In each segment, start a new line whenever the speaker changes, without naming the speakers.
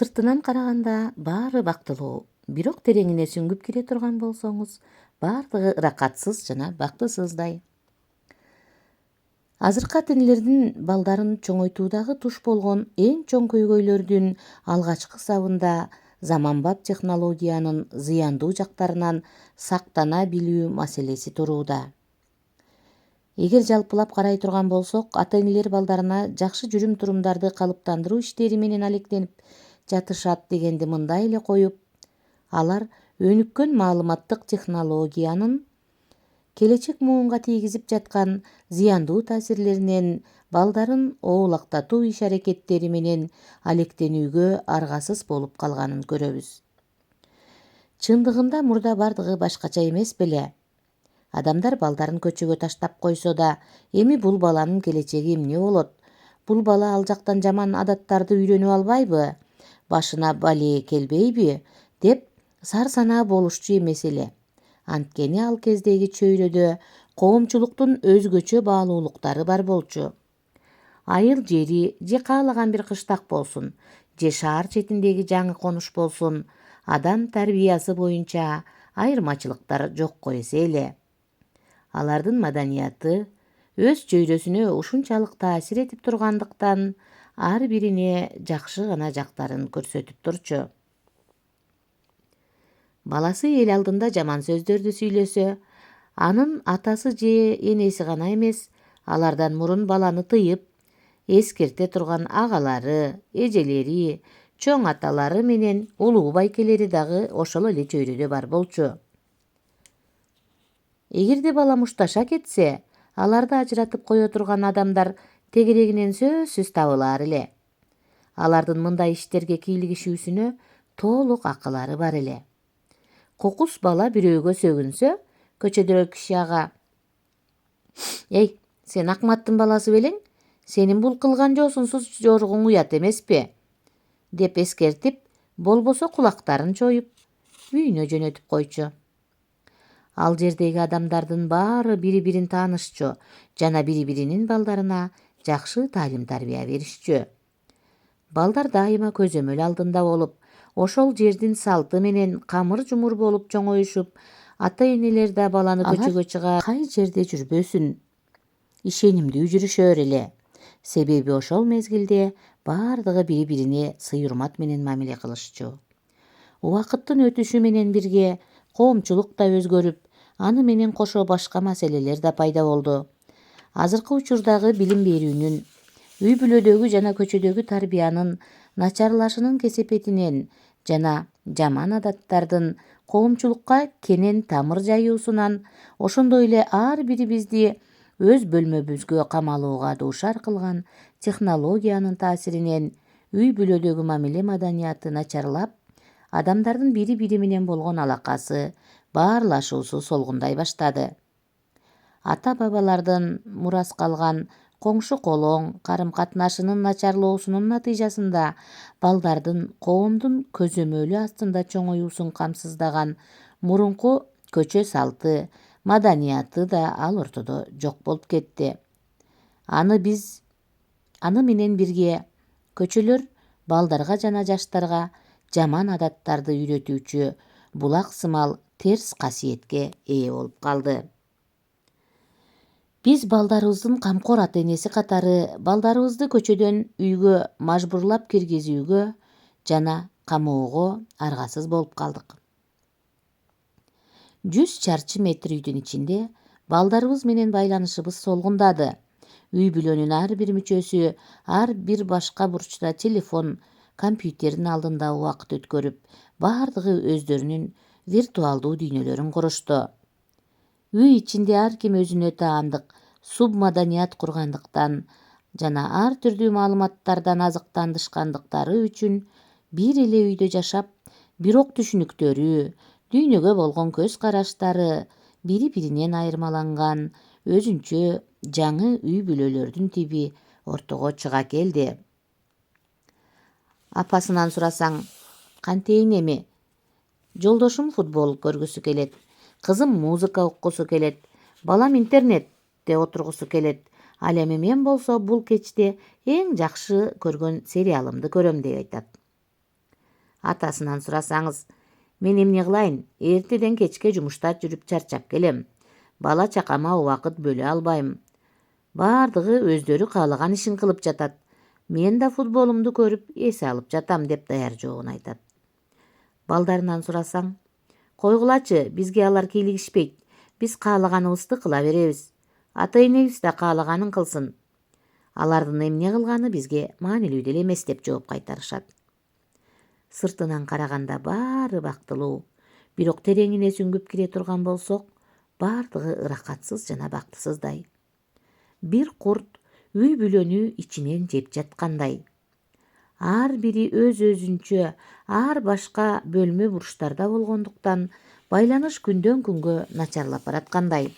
Сыртынан караганда баары бактылуу, бирок тереңине сүңгүп кире турган болсоңуз, баардыгы ыракатсыз жана бактысыздай. Азыркы ата-энелердин балдарын чоңойтуудагы туш болгон эң чоң көйгөйлөрдүн алгачкы сабында заманбап технологиянын зыяндуу жактарынан сактана билүү маселеси турууда. Эгер жалпылап карай турган болсок, ата-энелер балдарына жакшы жүрүм-турумдарды калыптандыруу иштери менен алектенип жатышат дегенди мындай эле коюп, алар өнүккөн маалыматтык технологиянын келечек муунга тийгизип жаткан зыяндуу таасирлеринен балдарын оолактатуу иш-аракеттери менен алектенүүгө аргасыз болуп калганын көрөбүз. Чындыгында мурда бардыгы башкача эмес беле? Адамдар балдарын көчөгө таштап койсо да, эми бул баланын келечеги эмне болот? Бул бала ал жактан жаман адаттарды үйрөнүп албайбы? Башына балее келбейби? Деп сар-санаа болушчу эмес эле. Анткени ал кездеги чөйрөдө коомчулуктун өзгөчө баалуулуктары бар болчу. Айыл жери же каалаган бир кыштак болсун, же шаар четиндеги жаңы конуш болсун, адам тарбиясы боюнча айырмачылыктар жокко эсе эле. Алардын маданияты өз чөйрөсүнө ушунчалык таасир этип тургандыктан ар бирине жакшы гана жактарын көрсөтүп турчу. Баласы эл алдында жаман сөздөрдү сүйлөсө, анын атасы же энеси гана эмес, алардан мурун баланы тыйып, эскерте турган агалары, эжелери, чоң аталары менен улуу байкелери дагы ошол эле чөйрөдө бар болчу. Эгерде бала мушташа кетсе, аларды ажыратып кое турган адамдар тегерегинен сөзсүз табылар эле. Алардын мындай иштерге кийлигишүүсүнө толук акылары бар эле. Кокус бала бирөөгө сөгүнсө, көчөдөгү киши ага: «Эй, сен Акматтын баласы белең? Сенин бул кылган жоосунсуз жоругуң уят эмеспи?» деп эскертип, болбосо кулактарын чоюп, үйүнө жөнөтүп койчу. Ал жердеги адамдардын баары бири-бирин таанышчу жана бири-биринин балдарына жакшы таалим-тарбия беришчү. Балдар дайыма көзөмөл алдында болуп, ошол жердин салты менен камыр-жумур болуп чоңоюшуп, ата-энелер да баланы көчөгө чыгар, кай жерде жүрбөсүн, ишенимдүү жүрүшөр эле. Себеби ошол мезгилде баардыгы бири-бирине сый-урмат менен мамиле кылышчу. Убакыттын өтүшү менен бирге коомчулук да өзгөрүп, аны менен кошо башка маселелер да пайда болду. Азыркы учурдагы билим берүүнүн, үй-бүлөдөгү жана көчөдөгү тарбиянын начарлашынын кесепетинен жана жаман адаттардын коомчулукка кенен тамыр жаюусунан, ошондой эле ар бирибизди өз бөлмөбүзгө камалууга дуушар кылган технологиянын таасиринен үй-бүлөдөгү мамиле маданияты начарлап, адамдардын бири-бири менен болгон алакасы, баарлашуусу солгундай баштады. Ата-бабалардын мурас калган коңшу-колоң карым-катнашынын начарлоосунун натыйжасында балдардын коомдун көзөмөлү астында чоңоюусун камсыздаган мурунку көчө салты, маданияты да ал ортодо жок болуп кетти. Аны менен бирге көчөлөр балдарга жана жаштарга жаман адаттарды үйрөтүүчү булак сымал терс касиетке ээ болуп калды. Биз балдарыбыздын камкор ата-энеси катары балдарыбызды көчөдөн үйгө мажбурлап киргизүүгө жана камоого аргасыз болуп калдык. 100 чарчы метр үйдүн ичинде балдарыбыз менен байланышыбыз солгундады. Үй-бүлөнүн ар бир мүчөсү ар бир башка бурчта телефон, компьютердин алдында убакыт өткөрүп, баардыгы өздөрүнүн виртуалдуу дүйнөлөрүн курушту. Үй ичинде ар ким өзүнө таандык субмаданият кургандыктан жана ар түрдүү маалыматтардан азыктандышкандыктары үчүн бир эле үйдө жашап, бирок түшүнүктөрү, дүйнөгө болгон көз караштары бири-биринен айырмаланган өзүнчө жаңы үй-бүлөлөрдүн тиби ортого чыга келди. Апасынан сурасаң: «Кантейин эми? Жолдошум футбол көргүсү келет, кызым музыка уккусу келет, балам интернетте отургусу келет. Ал эми мен болсо бул кечте эң жакшы көргөн сериалымды көрөм» деп айтат. Атасынан сурасаңыз, мен эмне кылайын, эртеден кечке жумушта жүрүп чарчап келем. Бала чакама убакыт бөлө албайм. Бардыгы өздөрү каалаган ишин кылып жатат. Мен да футболумду көрүп эсе алып жатам деп даяр жообун айтат. Балдарынан сурасаң, койгулачы, бизге алар кийлигишпейт. Биз каалаганыбызды кыла беребиз. Ата-энебиз да каалаганын кылсын. Алардын эмне кылганы бизге маанилүү деле эмес деп жооп кайтарышат. Сыртынан караганда баары бактылуу, бирок тереңине сүңгүп кире турган болсок, бардыгы ыракатсыз жана бактысыздай. Бир курт үй бүлөнү ичинен жеп жаткандай. Ар бири өз-өзүнчө, ар башка бөлмө бурчтарда болгондуктан байланыш күндөн күнгө начарлап бараткандай.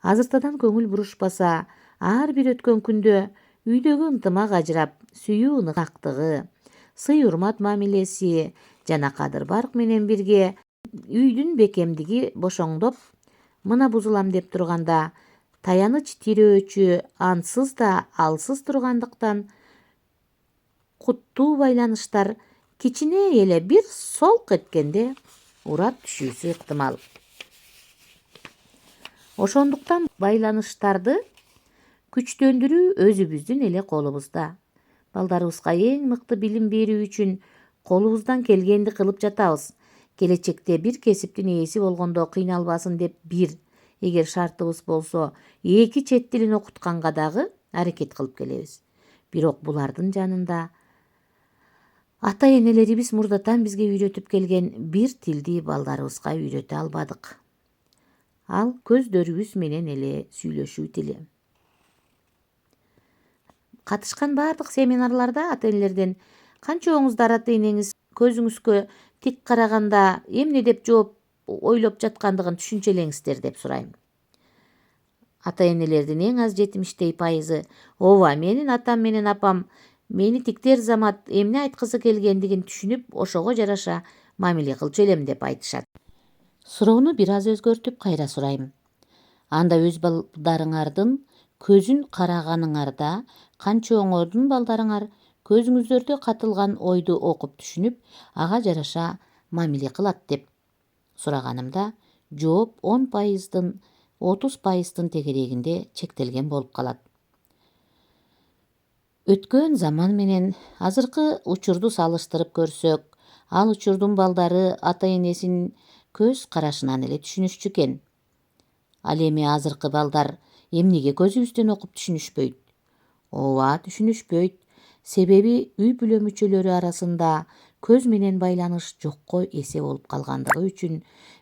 Азыртадан көңүл бурушпаса, ар бир өткөн күндө үйдөгү ынтымак ажырап, сүйүү ынактыгы, сый-урмат мамилеси жана кадыр-барк менен бирге үйдүн бекемдиги бошоңдоп, мына бузулам деп турганда, таяныч тирөөчү ансыз да алсыз тургандыктан куттуу байланыштар кичине эле бир солк эткенде урап түшүүсү ыктымал. Ошондуктан байланыштарды күчтөндүрүү өзүбүздүн эле колубузда. Балдарыбызга эң мыкты билим берүү үчүн колубуздан келгенди кылып жатабыз. Келечекте бир кесиптин ээси болгондо кыйналбасын деп бир, эгер шартыбыз болсо, эки чет тилин окутканга дагы аракет кылып келебиз. Бирок булардын жанында ата-энелерибиз мурдатан бизге үйрөтүп келген бир тилди балдарыбызга үйрөтө албадык. Ал көздөрүбүз менен эле сүйлөшүү тили. Катышкан бардык семинарларда ата-энелерден канчооңуздар ата-энеңиз көзүңүзгө тик караганда эмне деп жооп ойлоп жаткандыгын түшүнчөлеңиздер деп сурайм. Ата-энелердин эң аз 70% ооба, менин атам менен апам мени тиктер замат эмне айткысы келгендигин түшүнүп, ошого жараша мамиле кылчу элем деп айтышат. Суроону бир аз өзгөртүп кайра сурайм. Анда өз балдарыңардын көзүн караганыңарда канчооңордун балдарыңар көзүңүздөрдө катылган ойду окуп түшүнүп, ага жараша мамиле кылат деп сураганымда, жооп 10%-дын 30%-дын тегерегинде чектелген болуп калат. Өткөн заман менен азыркы учурду салыштырып көрсөк, ал учурдун балдары ата-энесин көз карашынан эле түшүнүшчү экен. Ал эми азыркы балдар эмнеге көзүбүздөн окуп түшүнүшпөйт? Ооба, түшүнүшпөйт. Себеби үй бүлө мүчөлөрү арасында көз менен байланыш жокко эсе болуп калгандыгы үчүн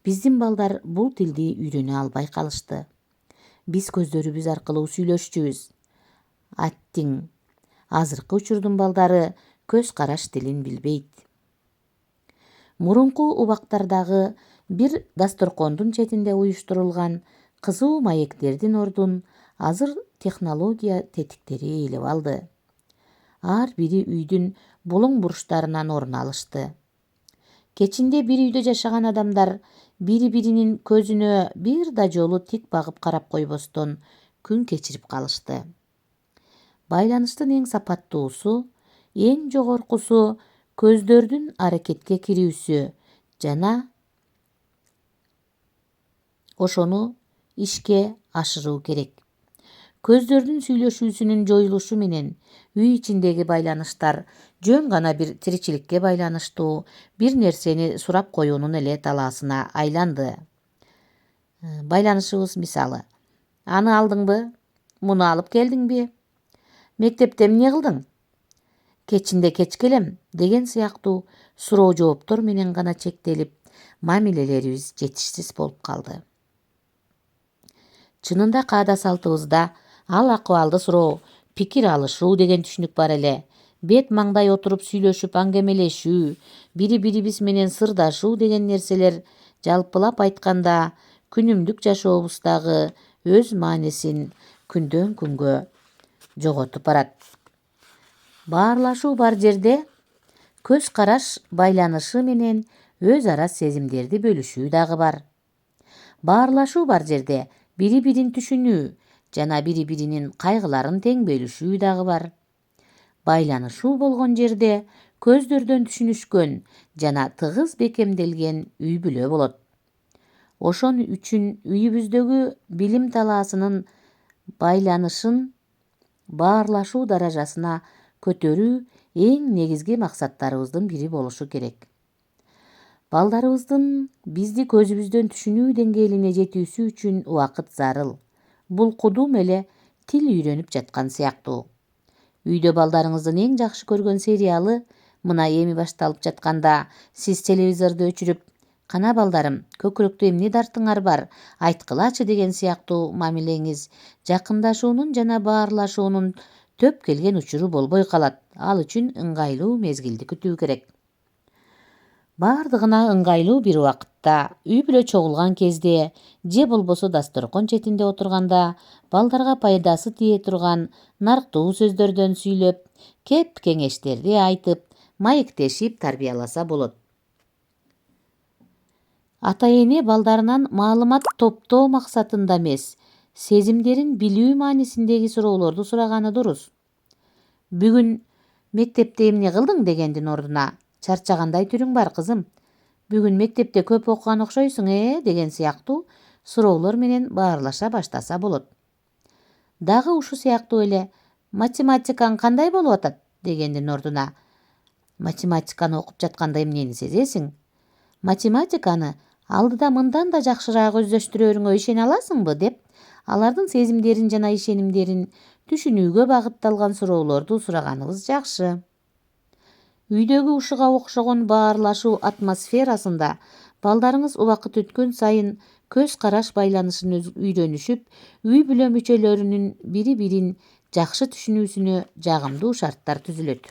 биздин балдар бул тилди үйрөнө албай калышты. Биз көздөрүбүз аркылуу сүйлөшчүбүз. Аттиң, азыркы учурдун балдары көз караш тилин билбейт. Мурунку убактардагы бир дасторкондун четинде уюштурулган кызуу маектердин ордун азыр технология тетиктери ээлеп алды. Ар бири үйдүн булуң бурчтарынан орун алышты. Кечинде бир үйдө жашаган адамдар бири-биринин көзүнө бир да жолу тик багып карап койбостон күн кечирип калышты. Байланыштын эң сапаттуусу, эң жогоркусу көздөрдүн аракетке кирүүсү жана ошону ишке ашыруу керек. Көздөрдүн сүйлөшүүсүнүн жоюлушу менен үй ичиндеги байланыштар жөн гана бир тиричиликке байланыштуу бир нерсени сурап коюунун эле талаасына айланды. Байланышыбыз мисалы: аны алдыңбы? Муну алып келдиңби? Мектепте эмне кылдың? Кечинде кеч келем деген сыяктуу суроо жооптор менен гана чектелип, мамилелерибиз жетишсиз болуп калды. Чынында каада салтыбызда ал акыбалды суроо, пикир алышуу деген түшүнүк бар эле. Бет маңдай отуруп сүйлөшүп аңгемелешүү, бири-бирибиз менен сырдашуу деген нерселер жалпылап айтканда күнүмдүк жашообуздагы өз маанисин күндөн күнгө жоготуп барат. Баарлашуу бар жерде көз караш байланышы менен өз ара сезимдерди бөлүшүү дагы бар. Баарлашуу бар жерде бири-бирин түшүнүү жана бири-биринин кайгыларын тең бөлүшүү дагы бар. Байланышуу болгон жерде көздөрдөн түшүнүшкөн жана тыгыз бекемделген үй бүлө болот. Ошон үчүн үйүбүздөгү билим талаасынын байланышын баарлашуу даражасына көтөрүү эң негизги максаттарыбыздын бири болушу керек. Балдарыбыздын бизди көзүбүздөн түшүнүү деңгээлине жетүүсү үчүн убакыт зарыл. Бул кудум эле тил үйрөнүп жаткан сыяктуу. Үйдө балдарыңыздын эң жакшы көргөн сериалы мына эми башталып жатканда сиз телевизорду өчүрүп, «Кана балдарым, көкүрөктү эмне дартыңар бар, айткылачы» деген сыяктуу мамилеңиз жакындашуунун жана баарлашуунун төп келген учуру болбой калат. Ал үчүн ыңгайлуу мезгилди күтүү керек. Бардыгына ыңгайлуу бир убакытта, үй бүлө чогулган кезде же болбосо дасторкон четинде отурганда балдарга пайдасы тие турган нарктуу сөздөрдөн сүйлөп, кеп кеңештерди айтып, маектешип тарбияласа болот. Ата-эне балдарынан маалымат топтоо максатында эмес, сезимдерин билүү маанисиндеги суроолорду сураганы дурус. Бүгүн мектепте эмне кылдың дегендин ордуна, чарчагандай түрүң бар кызым, бүгүн мектепте көп окуган окшойсуң деген сыяктуу суроолор менен баарлаша баштаса болот. Дагы ушу сыяктуу эле математикаң кандай болуп атат дегендин ордуна, математиканы окуп жатканда эмнени сезесиң? Математиканы алдыда мындан да жакшыраак өздөштүрөрүңө ишене аласыңбы деп, алардын сезимдерин жана ишенимдерин түшүнүүгө багытталган суроолорду сураганыбыз жакшы. Үйдөгү ушуга окшогон баарлашуу атмосферасында балдарыңыз убакыт өткөн сайын көз караш байланышын үйрөнүшүп, үй бүлө мүчөлөрүнүн бири-бирин жакшы түшүнүүсүнө жагымдуу шарттар түзүлөт.